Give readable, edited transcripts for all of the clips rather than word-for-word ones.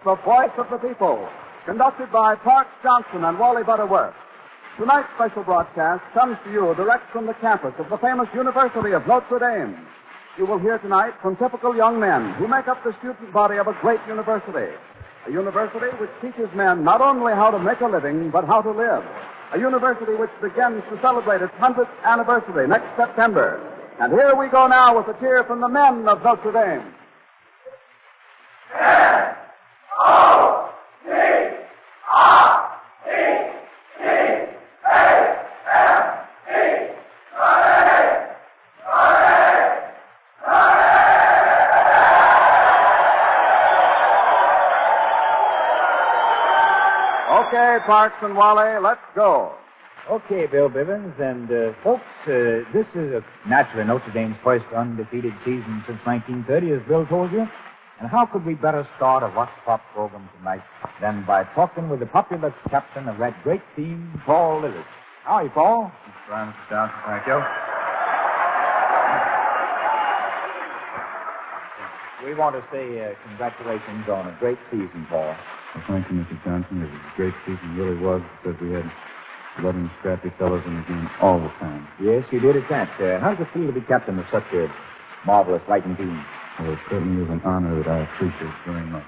The Voice of the People, conducted by Parks Johnson and Wally Butterworth. Tonight's special broadcast comes to you direct from the campus of the famous University of Notre Dame. You will hear tonight from typical young men who make up the student body of a great university. A university which teaches men not only how to make a living, but how to live. A university which begins to celebrate its 100th anniversary next September. And here we go now with a cheer from the men of Notre Dame. Okay, Parks and Wally, let's go. Okay, Bill Bivens, and folks, this is naturally Notre Dame's first undefeated season since 1930, as Bill told you. And how could we better start a Vox Pop program tonight than by talking with the popular captain of that great team, Paul Lillis. How are you, Paul? Mr. Johnson, thank you. We want to say congratulations on a great season, Paul. Well, thank you, Mr. Johnson. It was a great season, really was, because we had 11 scrappy fellows in the game all the time. Yes, you did at that. How does it feel to be captain of such a marvelous fighting team? Well, it certainly is an honor that I appreciate very much.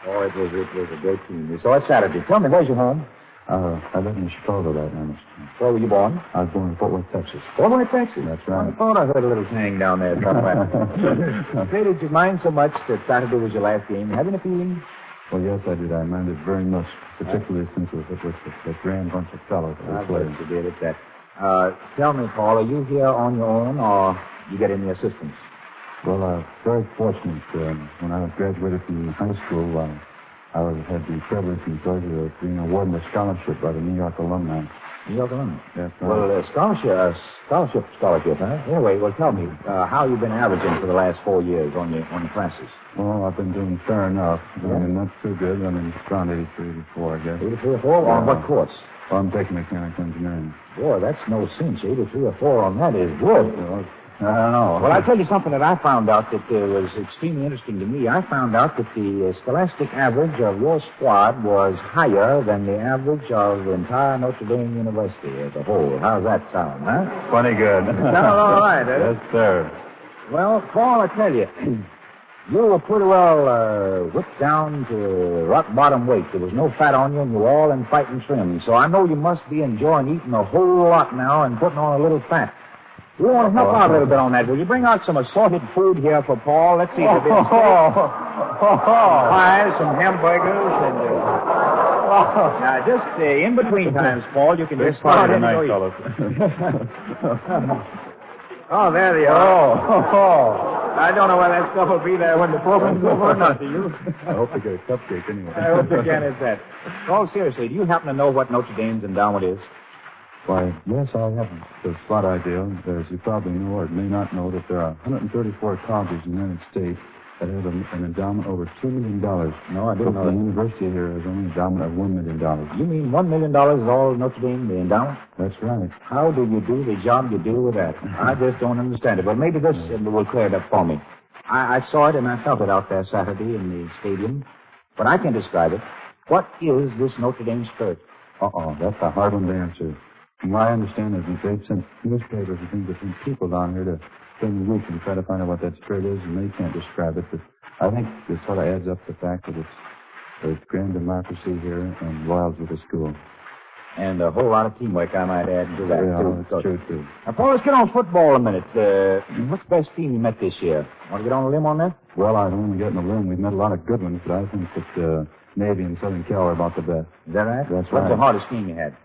Oh, it was a great team. You saw it Saturday. Tell me, where's your home? I live in Chicago right now, Mr. Johnson. Where were you born? I was born in Fort Worth, Texas. Fort Worth, Texas? That's right. I thought I heard a little thing down there somewhere. Say, did you mind so much that Saturday was your last game? You having a feeling? Well, yes, I did. I minded very much, particularly since it was a grand bunch of fellows. I'm glad you did at that. Tell me, Paul, are you here on your own, or you get any assistance? Well, very fortunate. When I graduated from high school, I had the privilege and pleasure of being awarded a scholarship by the New York alumni. New York alumni? Yes, right. Well, scholarship, huh? Anyway, well, tell me, how you been averaging for the last 4 years on your classes? Well, I've been doing fair enough. I mean, not too good. I mean, around 83, 84, I guess. 83 or 4? On what course? Well, I'm taking mechanical engineering. Boy, that's no cinch. 83 or 4 on that is good. Well, I don't know. Well, I'll tell you something that I found out that was extremely interesting to me. I found out that the scholastic average of your squad was higher than the average of the entire Notre Dame University as a whole. How's that sound, huh? Funny good. Sounds all right, eh? Yes, sir. Well, Paul, I tell you, you were pretty well whipped down to rock bottom weight. There was no fat on you, and you were all in fighting trim. So I know you must be enjoying eating a whole lot now and putting on a little fat. We want to help out a little bit on that. Will you bring out some assorted food here for Paul? Let's see if there's pies, some hamburgers, and... now, just in between times, Paul, you can just start in tonight, fellas. Oh, there they are. I don't know whether that stuff will be there when the program's over or not, do you? I hope they get a cupcake anyway. I hope you can, is that. Oh, seriously, do you happen to know what Notre Dame's endowment is? Why, yes, I have a slight idea. As you probably know or may not know, that there are 134 colleges in the United States that have an endowment over $2 million. No, I didn't know the that. university here has only an endowment of $1 million. You mean $1 million is all Notre Dame, the endowment? That's right. How do you do the job you do with that? I just don't understand it. But maybe this will clear it up for me. I saw it and I felt it out there Saturday in the stadium, but I can't describe it. What is this Notre Dame spirit? That's a hard one to answer. From what I understand is that they've sent newspapers and things to send people down here to spend the week and try to find out what that spirit is, and they can't describe it. But I think this sort of adds up to the fact that there's grand democracy here and loyalty to the school. And a whole lot of teamwork, I might add to that, too. That's true, too. Now, Paul, let's get on football a minute. What's the best team you met this year? Want to get on a limb on that? Well, I don't want to get in a limb. We've met a lot of good ones, but I think that Navy and Southern Cal are about the best. Is that right? That's What's right. the hardest team you had?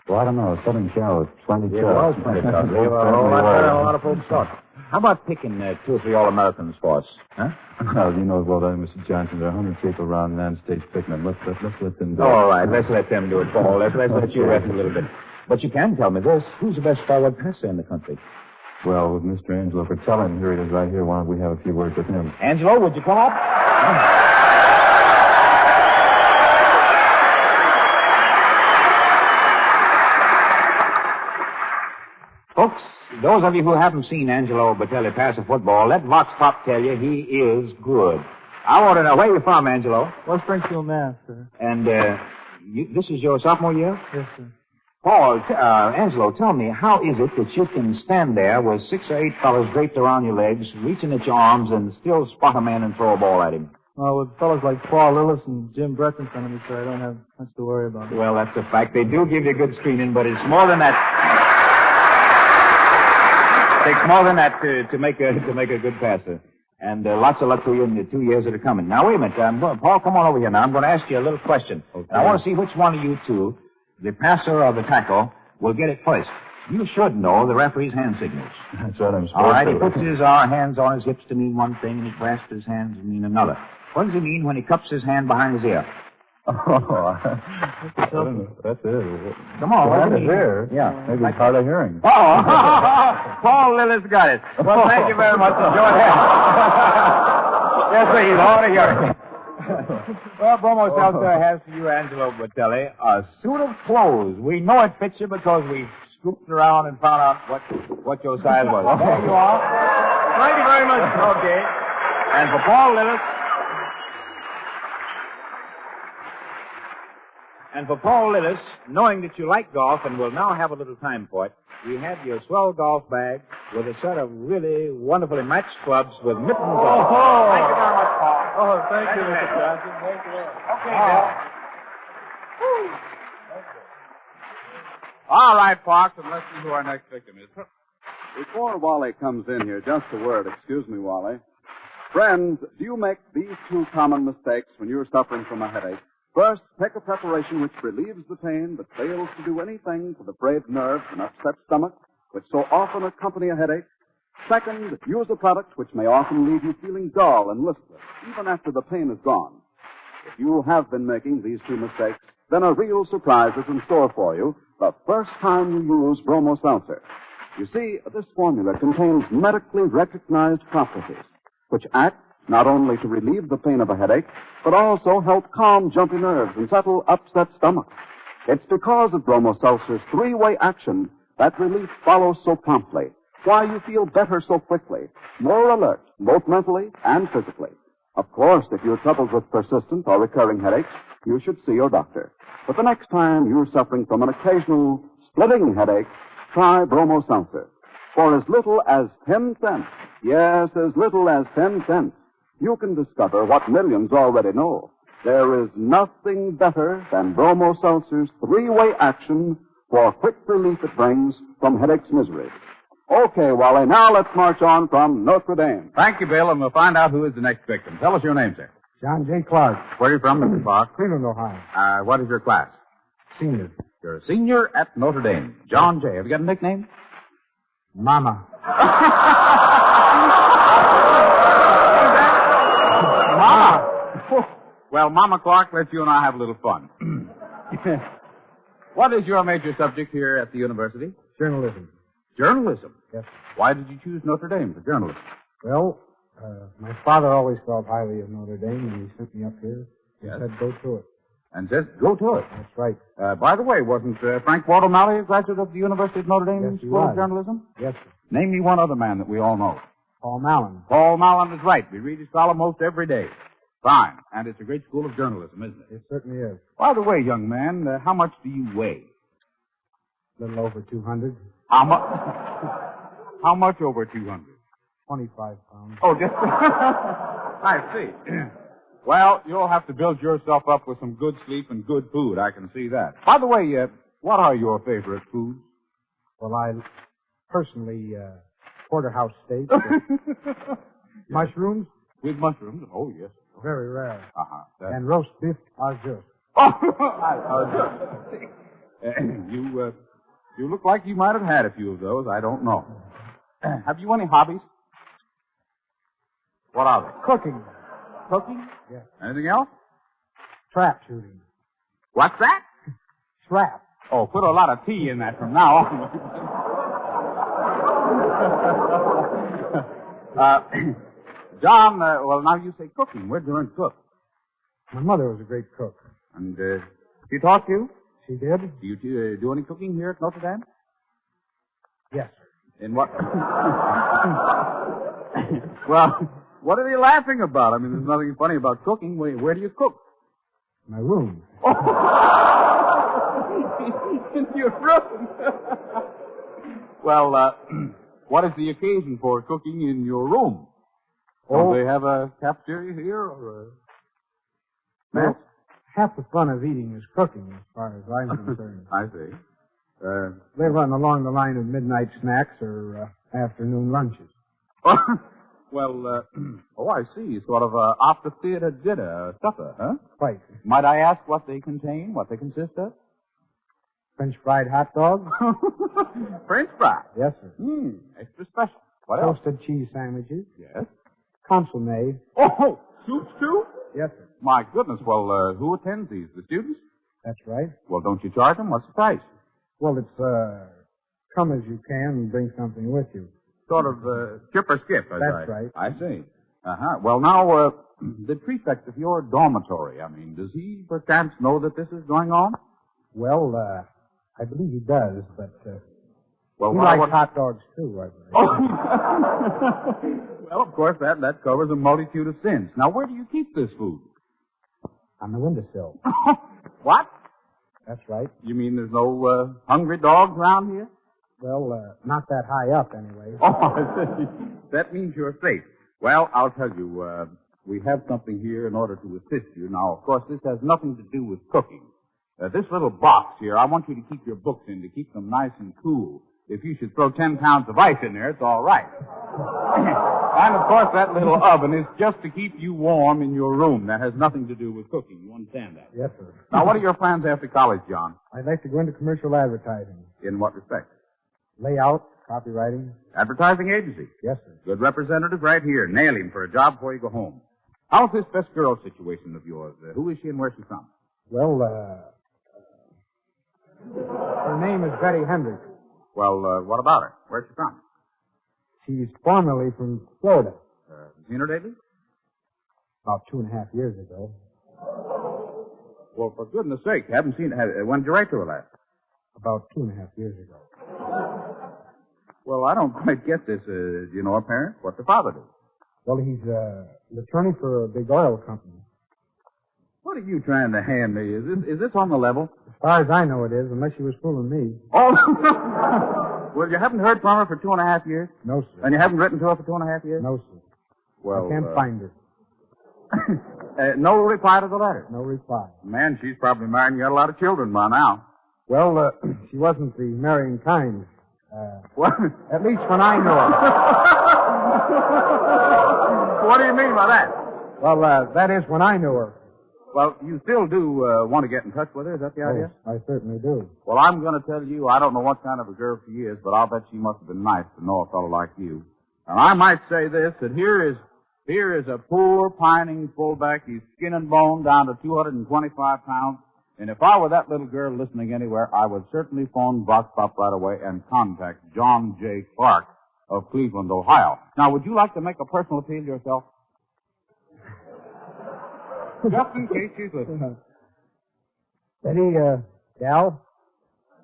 Well, I don't know. Southern Cal is plenty tough. It was plenty tough. They were a whole lot better than a lot of folks thought. How about picking 2 or 3 All-American spots? Huh? Well, you know as well that, Mr. Johnson, there are 100 people around the United States picking them. Let's let them do it. All right, let's let them do it, Paul. Let's let you rest a little bit. But you can tell me this. Who's the best forward passer in the country? Well, with Mr. Angelo Fratelli, here it is right here. Why don't we have a few words with him? Angelo, would you come up? Folks, those of you who haven't seen Angelo Batelli pass a football, let Vox Pop tell you he is good. I want to know where you're from, Angelo. West Springfield, Mass, sir. And this is your sophomore year? Yes, sir. Paul, Angelo, tell me, how is it that you can stand there with 6 or 8 fellows draped around your legs, reaching at your arms, and still spot a man and throw a ball at him? Well, with fellows like Paul Lillis and Jim Brett in front of me, sir, I don't have much to worry about. Well, that's a fact. They do give you good screening, but it's more than that. It takes more than that to make a good passer. And lots of luck to you in the 2 years that are coming. Now, wait a minute. Paul, come on over here now. I'm going to ask you a little question. Okay. And I want to see which one of you two, the passer or the tackle, will get it first. You should know the referee's hand signals. That's what I'm supposed to. All right, he puts his hands on his hips to mean one thing, and he clasps his hands to mean another. What does he mean when he cups his hand behind his ear? Oh, that's it. Come on, Behind what his ear? Yeah. Maybe it's hard of hearing. Oh, Paul Lillis got it. Well, thank you very much. Enjoy that. Yes, sir, he's hard of hearing. Well, Bromo Seltzer has for you, Angelo Batelli, a suit of clothes. We know it fits you because we scooped around and found out what your size was. There you are. Thank you very much. Okay. And for Paul Lillis, knowing that you like golf and will now have a little time for it, we have your swell golf bag with a set of really wonderfully matched clubs with mittens on. Thank you very much, Paul. Oh, thank you, Mr. Johnson. Thank you. Okay, Bill. All right, Fox, and let's see who our next victim is. Before Wally comes in here, just a word. Excuse me, Wally. Friends, do you make these 2 common mistakes when you're suffering from a headache? First, take a preparation which relieves the pain but fails to do anything for the frayed nerves and upset stomach, which so often accompany a headache. Second, use a product which may often leave you feeling dull and listless, even after the pain is gone. If you have been making these 2 mistakes, then a real surprise is in store for you the first time you use Bromo Seltzer. You see, this formula contains medically recognized properties which act not only to relieve the pain of a headache, but also help calm jumpy nerves and settle upset stomachs. It's because of Bromo Seltzer's 3-way action that relief follows so promptly, why you feel better so quickly, more alert, both mentally and physically. Of course, if you're troubled with persistent or recurring headaches, you should see your doctor. But the next time you're suffering from an occasional splitting headache, try Bromo Seltzer. For as little as 10 cents, yes, as little as 10 cents, you can discover what millions already know. There is nothing better than Bromo Seltzer's 3-way action for quick relief it brings from headache's misery. Okay, Wally, now let's march on from Notre Dame. Thank you, Bill, and we'll find out who is the next victim. Tell us your name, sir. John J. Clark, Where are you from, Mr. Fox? Cleveland, Ohio. What is your class? Senior. You're a senior at Notre Dame. John J. Have you got a nickname? Mama. Mama. Well, Mama Clark, let you and I have a little fun. What is your major subject here at the university? Journalism. Journalism? Yes. Why did you choose Notre Dame for journalism? Well, my father always thought highly of Notre Dame, and he sent me up here. He Yes. said, go to it. And says, go to it. That's right. By the way, wasn't Frank Waldo Malley a graduate of the University of Notre Dame Yes, he School of was. Journalism? Yes, sir. Name me one other man that we all know. Paul Mallon. Paul Mallon is right. We read his column most every day. Fine. And it's a great school of journalism, isn't it? It certainly is. By the way, young man, how much do you weigh? A little over 200. How much over 200? 25 pounds. Oh, just... I see. Well, you'll have to build yourself up with some good sleep and good food. I can see that. By the way, what are your favorite foods? Well, I personally, porterhouse steak. Mushrooms, With mushrooms? Oh, yes. very rare. Uh-huh. And roast beef au jus. You look like you might have had a few of those. I don't know. Have you any hobbies? What are they? Cooking. Cooking? Yes. Anything else? Trap shooting. What's that? Trap. Oh, put a lot of tea in that from now on. John, well, now you say cooking. Where'd you learn to cook? My mother was a great cook. And she taught you? She did? Do you do any cooking here at Notre Dame? Yes, sir. In what? Well, What are you laughing about? I mean, there's nothing funny about cooking. Where do you cook? My room. In your room. Well, what is the occasion for cooking in your room? Don't they have a cafeteria here or a... Well, half the fun of eating is cooking, as far as I'm concerned. I see. They run along the line of midnight snacks or afternoon lunches. Well, I see. Sort of a after-theater dinner, supper, huh? Quite. Might I ask what they contain, what they consist of? French fried hot dogs? French fries? Yes, sir. Extra special. What else? Toasted cheese sandwiches? Yes. Consomme? Oh, soups too? Yes, sir. My goodness. Well, who attends these? The students? That's right. Well, don't you charge them? What's the price? Well, it's, come as you can and bring something with you. Sort of, skip or skip, That's right. I see. Uh-huh. Well, now, the prefect of your dormitory, does he perchance know that this is going on? Well, I believe he does, but, well, he likes hot dogs, too, I believe. Oh. Well, of course, that covers a multitude of sins. Now, where do you keep this food? On the windowsill. What? That's right. You mean there's no, hungry dogs around here? Well, not that high up, anyway. Oh, that means you're safe. Well, I'll tell you, we have something here in order to assist you. Now, of course, this has nothing to do with cooking. This little box here, I want you to keep your books in to keep them nice and cool. If you should throw 10 pounds of ice in there, it's all right. And, of course, that little oven is just to keep you warm in your room. That has nothing to do with cooking. You understand that? Yes, sir. Now, what are your plans after college, John? I'd like to go into commercial advertising. In what respect? Layout, copywriting. Advertising agency? Yes, sir. Good representative right here. Nail him for a job before you go home. How's this best girl situation of yours? Who is she and where's she from? Well, her name is Betty Hendricks. Well, what about her? Where's she from? She's formerly from Florida. Seen her lately? About 2.5 years ago. Well, for goodness sake, haven't seen her. When did you write to her last? About 2.5 years ago. Well, I don't quite get this. Do you know her parents? What's her father do? Well, he's an attorney for a big oil company. What are you trying to hand me? Is this on the level? As far as I know it is, unless she was fooling me. Oh! Well, you haven't heard from her for 2.5 years? No, sir. And you haven't written to her for 2.5 years? No, sir. Well, I can't find her. No reply to the letter? No reply. Man, she's probably married and got a lot of children by now. Well, she wasn't the marrying kind. What? At least when I knew her. What do you mean by that? Well, that is when I knew her. Well, you still do want to get in touch with her, is that the idea? Yes, I certainly do. Well, I'm going to tell you, I don't know what kind of a girl she is, but I'll bet she must have been nice to know a fellow like you. And I might say this, that here is a poor, pining fullback. He's skin and bone down to 225 pounds. And if I were that little girl listening anywhere, I would certainly phone Vox Pop right away and contact John J. Clark of Cleveland, Ohio. Now, would you like to make a personal appeal yourself? Just in case she's listening. Betty, Gal,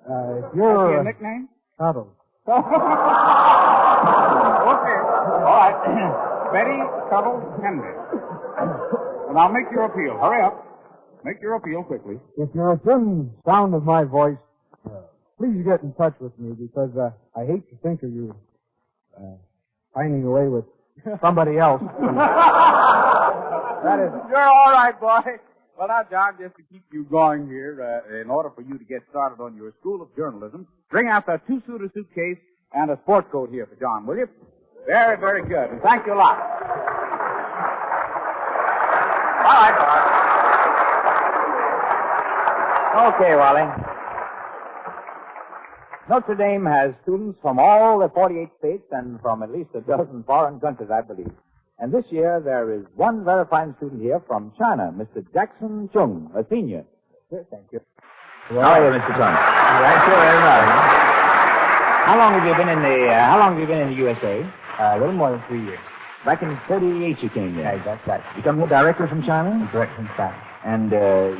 if you're... a nickname? Tuttle. Okay. All right. Betty Tuttle Henry. And I'll make your appeal. Hurry up. Make your appeal quickly. If you're within sound of my voice, please get in touch with me because I hate to think of you pining away with somebody else. That is... You're all right, boy. Well, now, John, just to keep you going here, in order for you to get started on your School of Journalism, bring out that 2-suiter suitcase and a sport coat here for John, will you? Very, very good. And thank you a lot. All right, boy. Okay, Wally. Notre Dame has students from all the 48 states and from at least a dozen foreign countries, I believe. And this year there is one very fine student here from China, Mr. Jackson Chung, a senior. Yes, thank you. How are you, Mr. Chung? Thank you very much. How long have you been in the USA? A little more than 3 years. Back in 38 you came here. Right, that's right. You come here directly from China? Direct from China. And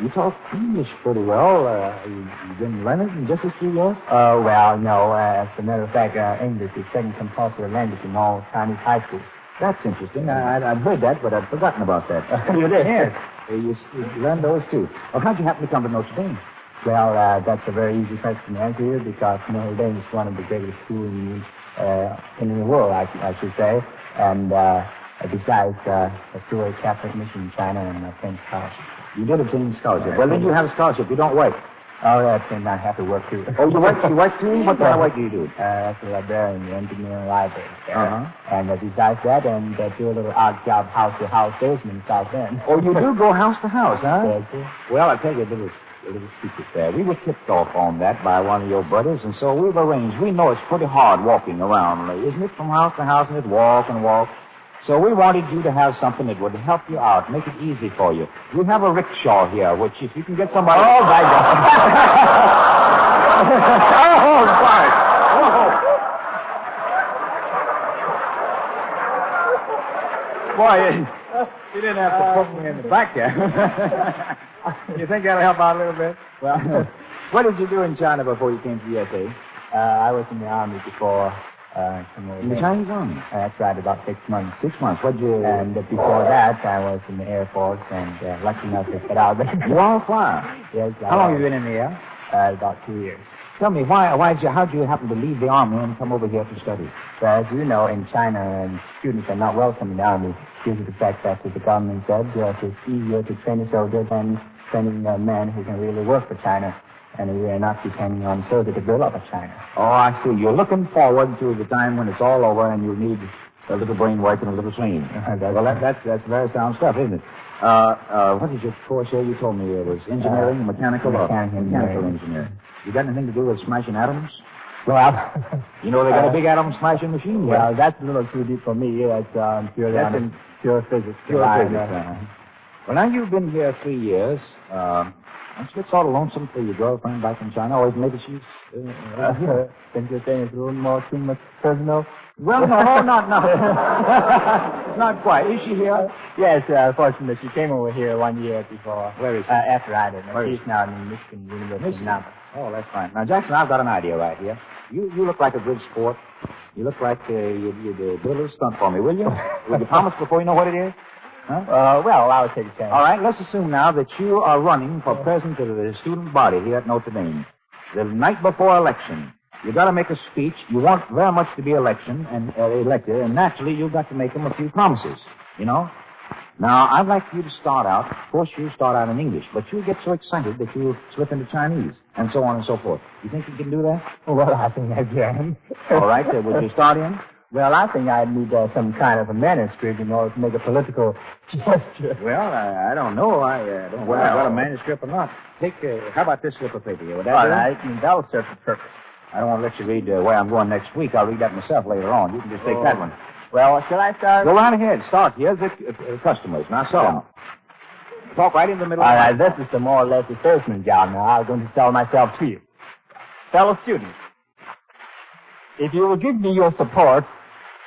you talk English pretty well. You've been learning in just a few years? Well, no. As a matter of fact, English is second compulsory language in all Chinese high schools. That's interesting. I'd heard that, but I'd forgotten about that. You did? Yes. You learned those, too. Well, how'd you happen to come to Notre Dame? Well, that's a very easy question to answer here because Notre Dame is one of the greatest schools in the world, I should say. And besides, a pure Catholic mission in China and a French scholarship. You did obtain scholarship. Well, then you have a scholarship. You don't work. Oh, yes, and I have to work too. Oh, you work too? What kind of work do you do? As a librarian in the engineering library. Uh-huh. And besides that, and do a little odd job house-to-house salesman South End. Oh, you do go house to house, huh? Yes, sir. Well, I'll tell you a little secret there. We were tipped off on that by one of your brothers, and so we've arranged. We know it's pretty hard walking around, isn't it, from house to house, and it's walk and walk. So we wanted you to have something that would help you out, make it easy for you. We have a rickshaw here, which if you can get somebody... Oh, my God. Oh, sorry. Oh. Boy, you didn't have to put me in the back there. You think that'll help out a little bit? Well, what did you do in China before you came to the USA? I was in the army before... in the Chinese Army? That's right, about 6 months. 6 months. What'd you... And before that, I was in the Air Force and lucky enough to get out there. You are a flyer? Yes. How long have you been in the air? About 2 years. Tell me, how'd you happen to leave the Army and come over here to study? Well, as you know, in China, students are not welcome in the Army due to the fact that the government said it's easier to train a soldier than training a man who can really work for China. And we are not depending on soldiers to build up a China. Oh, I see. You're looking forward to the time when it's all over and you need a little brain work and a little training. Well, that's very sound stuff, isn't it? What is your course here? You told me it was engineering, mechanical engineering. You got anything to do with smashing atoms? Well, you know they got a big atom smashing machine. Well, that's a little too deep for me. That's pure physics. Pure physics. Well, now you've been here 3 years. Don't you get sort of lonesome for your girlfriend back in China? Or maybe she's... Think you're saying it's a little more too much personal? Well, no, not quite. Is she here? Yes, fortunately, she came over here 1 year before. Where is she? After I did. She's now in Michigan University now. Oh, that's fine. Now, Jackson, I've got an idea right here. You look like a good sport. You look like you'd do a little stunt for me, will you? Will you promise before you know what it is? Huh? Well, I'll take a chance. All right, let's assume now that you are running for president of the student body here at Notre Dame. The night before election, you got to make a speech. You want very much to be elected, and naturally you've got to make them a few promises, you know? Now, I'd like you to start out. Of course, you start out in English, but you get so excited that you slip into Chinese, and so on and so forth. You think you can do that? Well, I think I can. All right, would you start in? Well, I think I'd need some kind of a manuscript in order to make a political gesture. Well, I don't know. I don't know whether I got a manuscript or not. How about this slip of paper here? Would that All do? right, that'll serve the purpose. I don't want to let you read where I'm going next week. I'll read that myself later on. You can just take that one. Well, shall I start? Go right ahead. Start. Here's the customers. Now, sell them. Talk right in the middle. All right, this is the more or less the salesman job now. I'm going to sell myself to you. Fellow students, if you will give me your support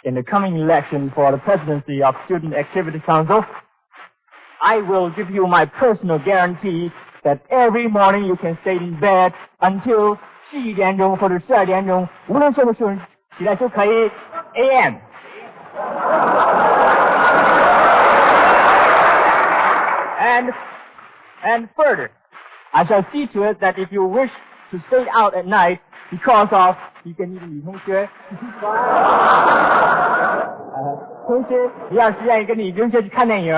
in the coming election for the presidency of Student Activity Council, I will give you my personal guarantee that every morning you can stay in bed until 11点钟或者12点钟，无论什么时候起来就可以 AM。And further, I shall see to it that if you wish to stay out at night because of 一个你的女同学，同学，你要是愿意跟你同学去看电影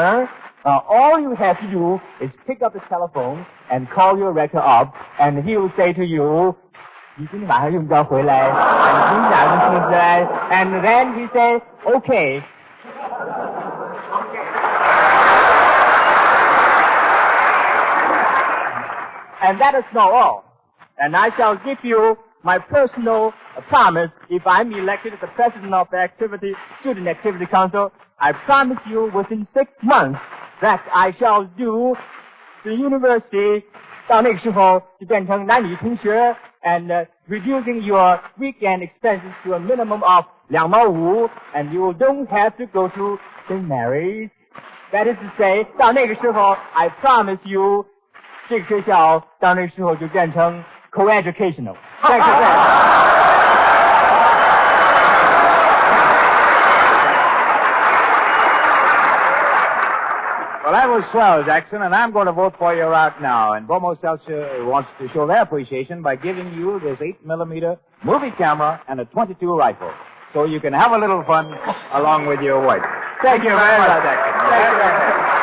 ，all you have to do is pick up the telephone and call your rector up, and he will say to you, 你今天晚上用不着回来，你哪个是不是 ？And then he say, okay. And that is not all. And I shall give you my personal promise, if I'm elected as the president of the Student Activity Council, I promise you within 6 months that I shall do the university 到那个时候就变成男女同学 and reducing your weekend expenses to a minimum of 2毛5 and you don't have to go to St. Mary's. That is to say, 到那个时候 I promise you 这个学校到那个时候就变成 co-educational. Thank you, sir. that was swell, Jackson, and I'm going to vote for you right now. And Bromo Seltzer wants to show their appreciation by giving you this 8mm movie camera and a .22 rifle, so you can have a little fun along with your wife. Thank you very much, Jackson. Thank you very much.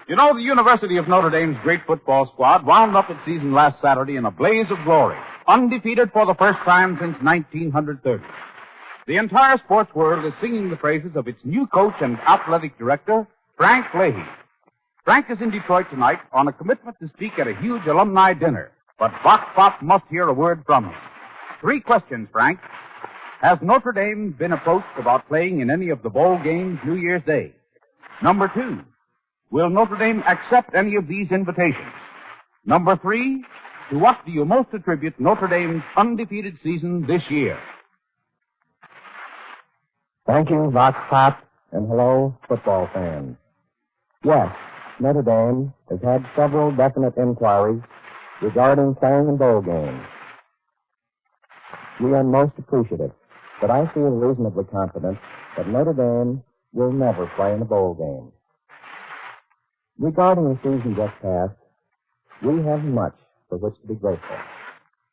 You know, the University of Notre Dame's great football squad wound up its season last Saturday in a blaze of glory, undefeated for the first time since 1930. The entire sports world is singing the praises of its new coach and athletic director, Frank Leahy. Frank is in Detroit tonight on a commitment to speak at a huge alumni dinner, but Vox Pop must hear a word from him. 3 questions, Frank. Has Notre Dame been approached about playing in any of the bowl games New Year's Day? Number 2, will Notre Dame accept any of these invitations? Number 3, to what do you most attribute Notre Dame's undefeated season this year? Thank you, Vox Pop, and hello, football fans. Yes, Notre Dame has had several definite inquiries regarding playing in bowl games. We are most appreciative, but I feel reasonably confident that Notre Dame will never play in a bowl game. Regarding the season just passed, we have much for which to be grateful.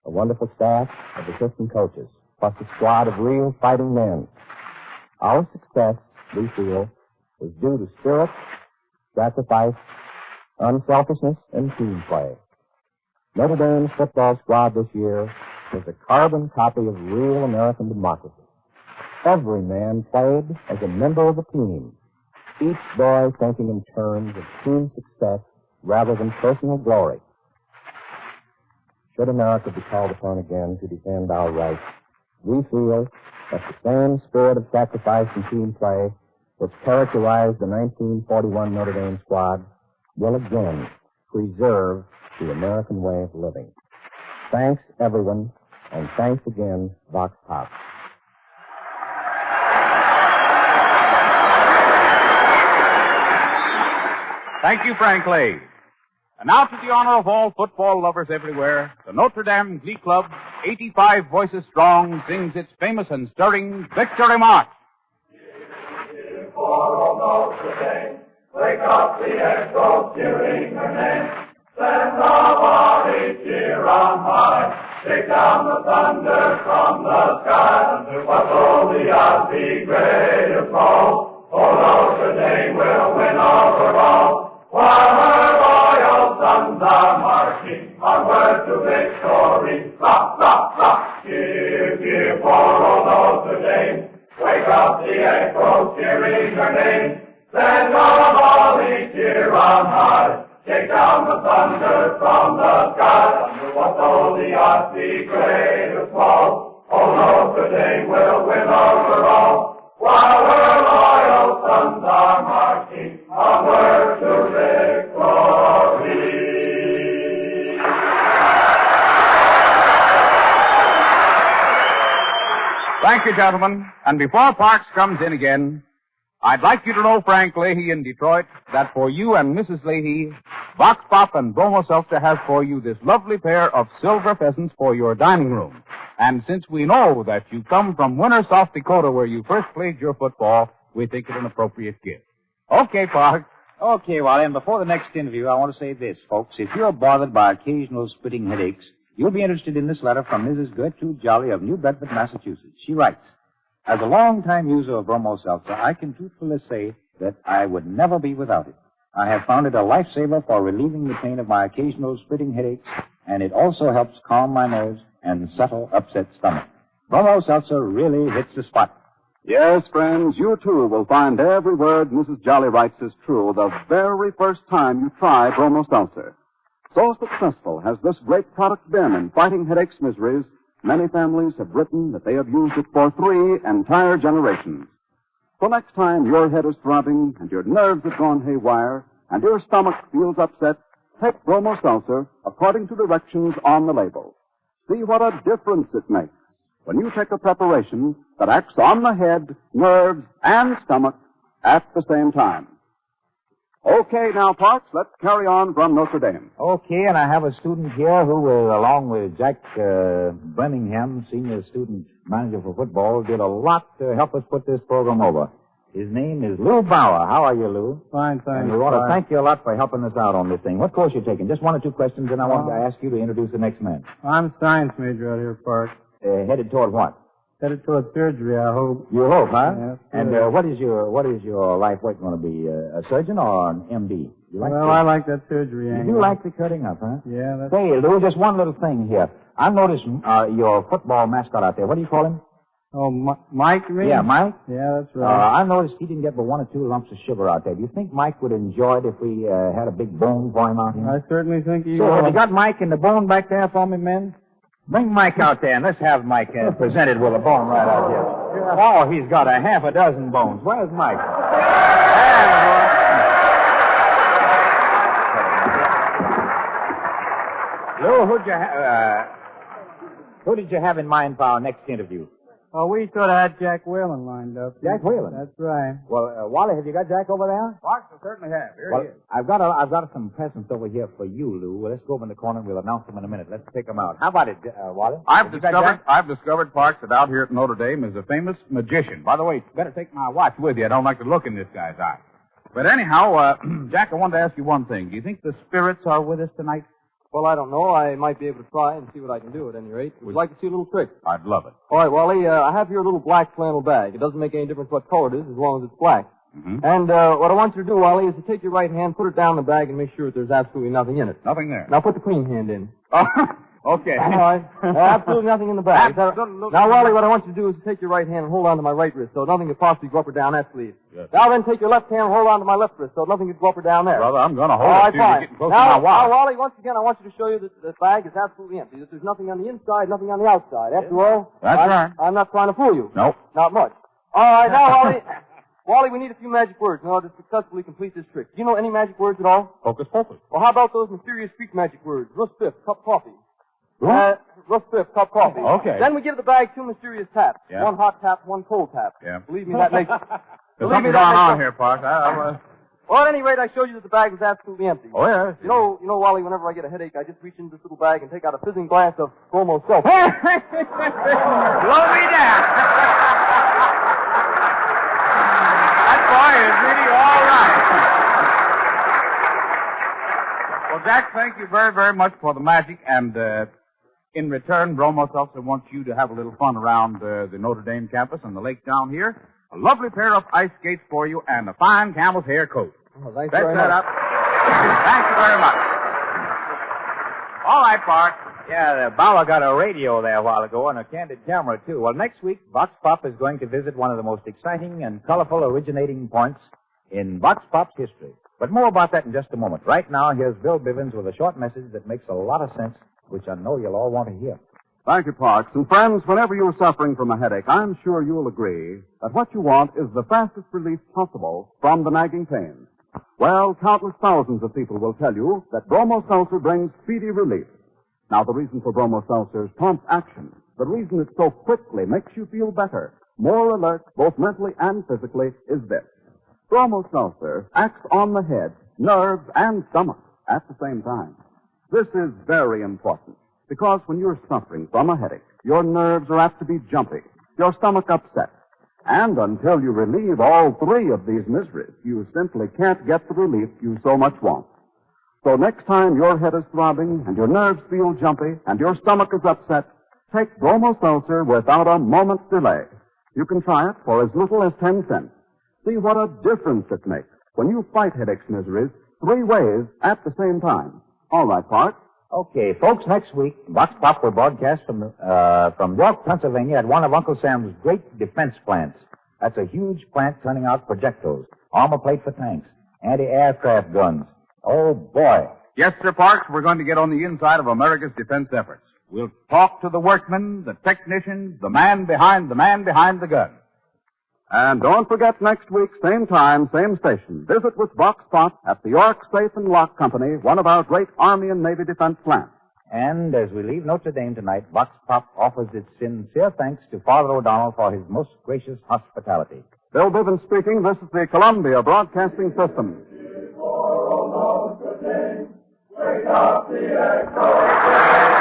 A wonderful staff of assistant coaches, plus a squad of real fighting men. Our success, we feel, is due to spirit, sacrifice, unselfishness, and team play. Notre Dame's football squad this year is a carbon copy of real American democracy. Every man played as a member of a team, each boy thinking in terms of team success rather than personal glory. Should America be called upon again to defend our rights, we feel that the same spirit of sacrifice and team play which characterized the 1941 Notre Dame squad will again preserve the American way of living. Thanks, everyone, and thanks again, Vox Pop. Thank you, Frank Leahy. And now to the honor of all football lovers everywhere, the Notre Dame Glee Club, 85 voices strong, sings its famous and stirring Victory March. For Notre Dame, wake up the echo, cheering her name. Send the body cheer on high, take down the thunder from the sky. What though the odds be great or small, for Notre Dame will win overall. While her loyal sons are marching onward to victory. Rock, rock, rock, cheer, cheer for old Notre Dame. Wake up the echo, cheering her name. Send a volley cheer on high. Take down the thunder from the sky. What though the odds be great or small, oh, Notre Dame will win overall. While her loyal sons are marching onward to victory. Thank you, gentlemen. And before Parks comes in again, I'd like you to know, Frank Leahy in Detroit, that for you and Mrs. Leahy, Vox Pop and Bromo Seltzer has for you this lovely pair of silver pheasants for your dining room. And since we know that you come from Winter, South Dakota, where you first played your football, we think it an appropriate gift. Okay, Parks. Okay, Wally, and before the next interview, I want to say this, folks. If you're bothered by occasional splitting headaches, you'll be interested in this letter from Mrs. Gertrude Jolly of New Bedford, Massachusetts. She writes, as a long-time user of Bromo Seltzer, I can truthfully say that I would never be without it. I have found it a lifesaver for relieving the pain of my occasional splitting headaches, and it also helps calm my nerves and settle upset stomach. Bromo Seltzer really hits the spot. Yes, friends, you too will find every word Mrs. Jolly writes is true the very first time you try Bromo Seltzer. So successful has this great product been in fighting headaches miseries, many families have written that they have used it for 3 entire generations. So next time your head is throbbing and your nerves have gone haywire and your stomach feels upset, take Bromo Seltzer according to directions on the label. See what a difference it makes when you take a preparation that acts on the head, nerves, and stomach at the same time. Okay, now, Parks, let's carry on from Notre Dame. Okay, and I have a student here who will, along with Jack Birmingham, senior student manager for football, did a lot to help us put this program over. His name is Lou Bauer. How are you, Lou? Fine, thanks. And we want to thank you a lot for helping us out on this thing. What course you taking? Just one or two questions, and I want to ask you to introduce the next man. I'm a science major out here, Park. Headed toward what? Headed toward surgery, I hope. You hope, huh? Yeah, and what is your life work going to be? A surgeon or an MD? You like I like that surgery angle. You like the cutting up, huh? Yeah, that's... Hey, Lou, just one little thing here. I noticed your football mascot out there. What do you call him? Oh, Mike, you mean? Yeah, Mike? Yeah, that's right. I noticed he didn't get but 1 or 2 lumps of sugar out there. Do you think Mike would enjoy it if we had a big bone for him out here? I certainly think he So, will. have you got Mike and the bone back there for me, men? Bring Mike out there, and let's have Mike presented with a bone right out here. Oh, he's got a half a dozen bones. Where's Mike? Lou, who did you have in mind for our next interview? Oh, we sort of had Jack Whalen lined up. Jack Whalen? That's right. Well, Wally, have you got Jack over there? Fox, I certainly have. Here he is. I've got some presents over here for you, Lou. Well, let's go over in the corner and we'll announce them in a minute. Let's pick them out. How about it, Wally? I've discovered, Parks, that out here at Notre Dame is a famous magician. By the way, you better take my watch with you. I don't like to look in this guy's eye. But anyhow, Jack, I wanted to ask you one thing. Do you think the spirits are with us tonight? Well, I don't know. I might be able to try and see what I can do at any rate. Would you like to see a little trick? I'd love it. All right, Wally, I have here a little black flannel bag. It doesn't make any difference what color it is as long as it's black. Mm-hmm. And what I want you to do, Wally, is to take your right hand, put it down in the bag, and make sure that there's absolutely nothing in it. Nothing there. Now put the clean hand in. Okay. All right. Absolutely nothing in the bag. Now, Wally, what I want you to do is to take your right hand and hold on to my right wrist so nothing could possibly go up or down that sleeve. Yes. Now then, take your left hand and hold on to my left wrist so nothing could go up or down there. Brother, I'm going to hold All it right, till you're getting close to my now, watch. Wally, once again, I want you to show you that the bag is absolutely empty. That there's nothing on the inside, nothing on the outside. After all, That's right. I'm not trying to fool you. Nope. Not much. All right, now, Wally, Wally, we need a few magic words in order to successfully complete this trick. Do you know any magic words at all? Hocus pocus. Well, how about those mysterious Greek magic words? Roast beef, cup coffee. What? Roast beef, cup coffee. Okay. Then we give the bag 2 mysterious taps. Yeah. 1 hot tap, 1 cold tap. Yeah. Believe me, that makes... There's something going on here, Parks. Well, at any rate, I showed you that the bag was absolutely empty. Oh, yeah. You know, Wally, whenever I get a headache, I just reach into this little bag and take out a fizzing glass of Bromo soap. Blow me down. That boy is really all right. Well, Jack, thank you very, very much for the magic. And in return, Bromo Seltzer wants you to have a little fun around the Notre Dame campus and the lake down here. A lovely pair of ice skates for you and a fine camel's hair coat. Oh, thanks Set very that much. up. Thank you very much. All right, Bart. Yeah, Bauer got a radio there a while ago and a candid camera, too. Well, next week, Vox Pop is going to visit one of the most exciting and colorful originating points in Vox Pop's history. But more about that in just a moment. Right now, here's Bill Bivens with a short message that makes a lot of sense, which I know you'll all want to hear. Thank you, Parks. And friends, whenever you're suffering from a headache, I'm sure you'll agree that what you want is the fastest relief possible from the nagging pain. Well, countless thousands of people will tell you that Bromo Seltzer brings speedy relief. Now, the reason for Bromo Seltzer's prompt action, the reason it so quickly makes you feel better, more alert, both mentally and physically, is this. Bromo Seltzer acts on the head, nerves, and stomach at the same time. This is very important. Because when you're suffering from a headache, your nerves are apt to be jumpy, your stomach upset. And until you relieve all 3 of these miseries, you simply can't get the relief you so much want. So next time your head is throbbing, and your nerves feel jumpy, and your stomach is upset, take Bromo Seltzer without a moment's delay. You can try it for as little as 10 cents. See what a difference it makes when you fight headache's miseries 3 ways at the same time. All right, Park. Okay, folks, next week, Vox Pop will broadcast from York, Pennsylvania at one of Uncle Sam's great defense plants. That's a huge plant turning out projectiles, armor plate for tanks, anti-aircraft guns. Oh, boy. Yes, sir, Parks, we're going to get on the inside of America's defense efforts. We'll talk to the workmen, the technicians, the man behind the gun. And don't forget next week, same time, same station. Visit with Vox Pop at the York Safe and Lock Company, one of our great Army and Navy defense plants. And as we leave Notre Dame tonight, Vox Pop offers its sincere thanks to Father O'Donnell for his most gracious hospitality. Bill Bivens speaking. This is the Columbia Broadcasting System. Notre Dame. Wake up the echoes.